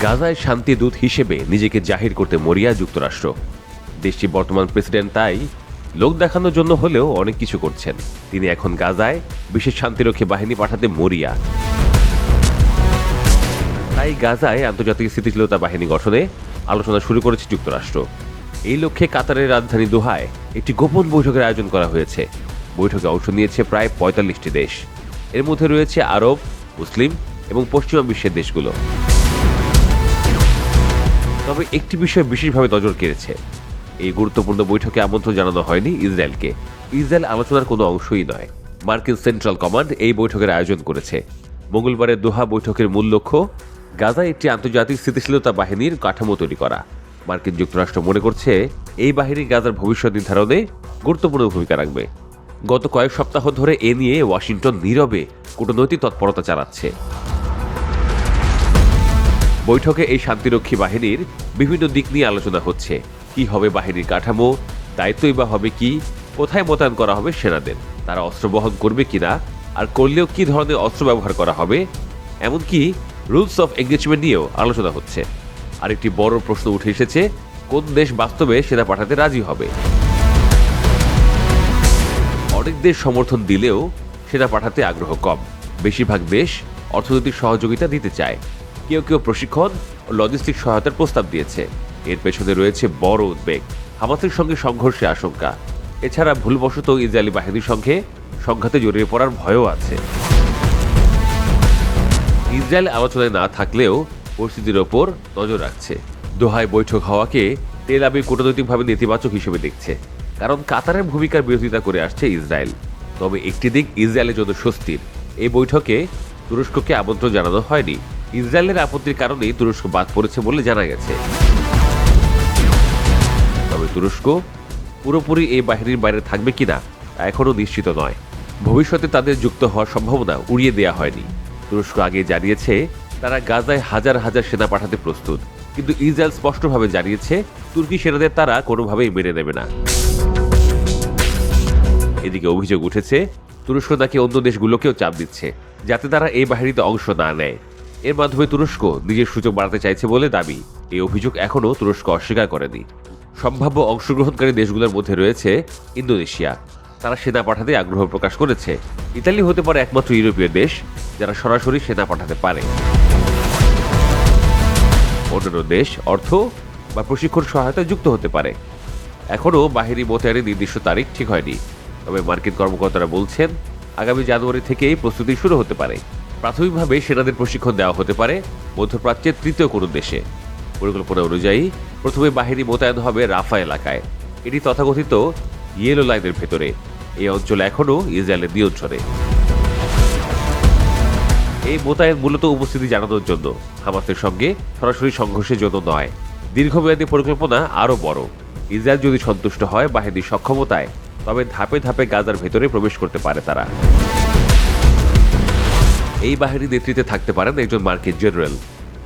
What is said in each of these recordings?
গাজায় শান্তিদূত হিসেবে নিজেকে জাহির করতে মরিয়া যুক্তরাষ্ট্র। দেশটির বর্তমান প্রেসিডেন্ট তাই লোক দেখানোর জন্য হলেও অনেক কিছু করছেন। তিনি এখন গাজায় বিশেষ শান্তিরক্ষী বাহিনী পাঠাতে মরিয়া। তাই গাজায় আন্তর্জাতিক স্থিতিশীলতা বাহিনী গঠনে আলোচনা শুরু করেছে যুক্তরাষ্ট্র। এই লক্ষ্যে কাতারের রাজধানী দোহায় একটি গোপন বৈঠকের আয়োজন করা হয়েছে। বৈঠকে অংশ নিয়েছে প্রায় ৪৫টি দেশ। এর মধ্যে রয়েছে আরব, মুসলিম এবং পশ্চিমা বিশ্বের দেশগুলো। তবে একটি বিষয় বিশেষভাবে নজর কেড়েছে। এই গুরুত্বপূর্ণ বৈঠকে আমন্ত্রণ জানানো হয়নি ইসরায়েলকে। ইসরায়েল আলোচনার কোনো অংশই নয়। মার্কিন সেন্ট্রাল কমান্ড এই বৈঠকের আয়োজন করেছে। মঙ্গলবারের দোহা বৈঠকের মূল লক্ষ্য গাজায় একটি আন্তর্জাতিক স্থিতিশীলতা বাহিনীর কাঠামো তৈরি করা। মার্কিন যুক্তরাষ্ট্র মনে করছে এই বাহিনী গাজার ভবিষ্যৎ নির্ধারণে গুরুত্বপূর্ণ ভূমিকা রাখবে। গত কয়েক সপ্তাহ ধরে এ নিয়ে ওয়াশিংটন নীরবে কূটনৈতিক তৎপরতা চালাচ্ছে। বৈঠকে এই শান্তিরক্ষী বাহিনীর বিভিন্ন দিক নিয়ে আলোচনা হচ্ছে। কি হবে বাহিনীর কাঠামো, দায়িত্বই বা হবে কি, কোথায় মোতায়েন করা হবে সেনাদের, তারা অস্ত্র বহন করবে কিনা, আর করলেও কি ধরনের অস্ত্র ব্যবহার করা হবে, এমনকি রুলস অফ এঙ্গেজমেন্ট নিয়েও আলোচনা হচ্ছে। আরেকটি বড় প্রশ্ন উঠে এসেছে, কোন দেশ বাস্তবে সেনা পাঠাতে রাজি হবে। অনেক দেশ সমর্থন দিলেও সেনা পাঠাতে আগ্রহ কম। বেশিরভাগ দেশ অর্থনৈতিক সহযোগিতা দিতে চায়। কেউ কেউ প্রশিক্ষণ ও লজিস্টিক সহায়তার প্রস্তাব দিয়েছে। এর পেছনে রয়েছে বড় উদ্বেগ, হামাসের সঙ্গে সংঘর্ষের আশঙ্কা। এছাড়া ভুলবশত ইসরায়েলি বাহিনীর সঙ্গে সংঘাতে জড়িয়ে পড়ার ভয়ও আছে। ইসরায়েল আলোচনায় না থাকলেও পরিস্থিতির ওপর নজর রাখছে। দোহায় বৈঠক হওয়াকে তেল আবিব কূটনৈতিকভাবে নেতিবাচক হিসেবে দেখছে, কারণ কাতারের ভূমিকার বিরোধিতা করে আসছে ইসরায়েল। তবে একটি দিক ইসরায়েলের জন্য স্বস্তির, এই বৈঠকে তুরস্ককে আমন্ত্রণ জানানো হয়নি। ইসরায়েলের আপত্তির কারণেই তুরস্ক বাদ পড়েছে বলে জানা গেছে। তবে তুরস্ক পুরোপুরি এই বাহিনীর বাইরে থাকবে কিনা তা এখনও নিশ্চিত নয়। ভবিষ্যতে তাদের যুক্ত হওয়ার সম্ভাবনা উড়িয়ে দেওয়া হয়নি। তুরস্ক আগে জানিয়েছে তারা গাজায় হাজার হাজার সেনা পাঠাতে প্রস্তুত, কিন্তু ইসরায়েল স্পষ্টভাবে জানিয়েছে তুর্কি সেনাদের তারা কোনোভাবেই মেনে নেবে না। এদিকে অভিযোগ উঠেছে তুরস্ক নাকি অন্য দেশগুলোকেও চাপ দিচ্ছে যাতে তারা এই বাহিনীতে অংশ না নেয়। এর মাধ্যমে তুরস্ক নিজের সুযোগ বাড়াতে চাইছে বলে দাবি। এই অভিযোগ এখনও তুরস্ক অস্বীকার করেনি। সম্ভাব্য অংশগ্রহণকারী দেশগুলোর মধ্যে রয়েছে ইন্দোনেশিয়া, তারা সেনা পাঠাতে আগ্রহ প্রকাশ করেছে। ইতালি হতে পারে একমাত্র ইউরোপীয় দেশ যারা সরাসরি সেনা পাঠাতে পারে। অন্যান্য দেশ অর্থ বা প্রশিক্ষণ সহায়তায় যুক্ত হতে পারে। এখনও বাহিনী মোতায়েনের নির্দিষ্ট তারিখ ঠিক হয়নি, তবে মার্কিন কর্মকর্তারা বলছেন আগামী জানুয়ারি থেকেই প্রস্তুতি শুরু হতে পারে। প্রাথমিকভাবে সেনাদের প্রশিক্ষণ দেওয়া হতে পারে মধ্যপ্রাচ্যের তৃতীয় কোনো দেশে। পরিকল্পনা অনুযায়ী প্রথমে বাহিনী মোতায়েন হবে রাফা এলাকায়। এটি তথাকথিত ইয়েলো লাইনের ভেতরে। এই অঞ্চল এখনও ইসরায়েলের নিয়ন্ত্রণে। এই মোতায়েন মূলত উপস্থিতি জানানোর জন্য, হামাসের সঙ্গে সরাসরি সংঘর্ষের জন্য নয়। দীর্ঘমেয়াদী পরিকল্পনা আরও বড়। ইসরায়েল যদি সন্তুষ্ট হয় বাহিনীর সক্ষমতায়, তবে ধাপে ধাপে গাজার ভেতরে প্রবেশ করতে পারে তারা। এই বাহিনীর নেতৃত্বে থাকতে পারেন একজন মার্কিন জেনারেল।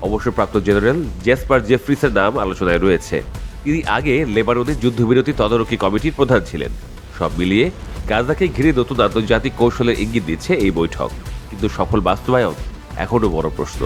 অবসরপ্রাপ্ত জেনারেল জেসপার জেফ্রিসের নাম আলোচনায় রয়েছে। তিনি আগে লেবাননের যুদ্ধবিরতি তদারকি কমিটির প্রধান ছিলেন। সব মিলিয়ে গাজাকে ঘিরে নতুন আন্তর্জাতিক কৌশলের ইঙ্গিত দিচ্ছে এই বৈঠক, কিন্তু সফল বাস্তবায়ন এখনও বড় প্রশ্ন।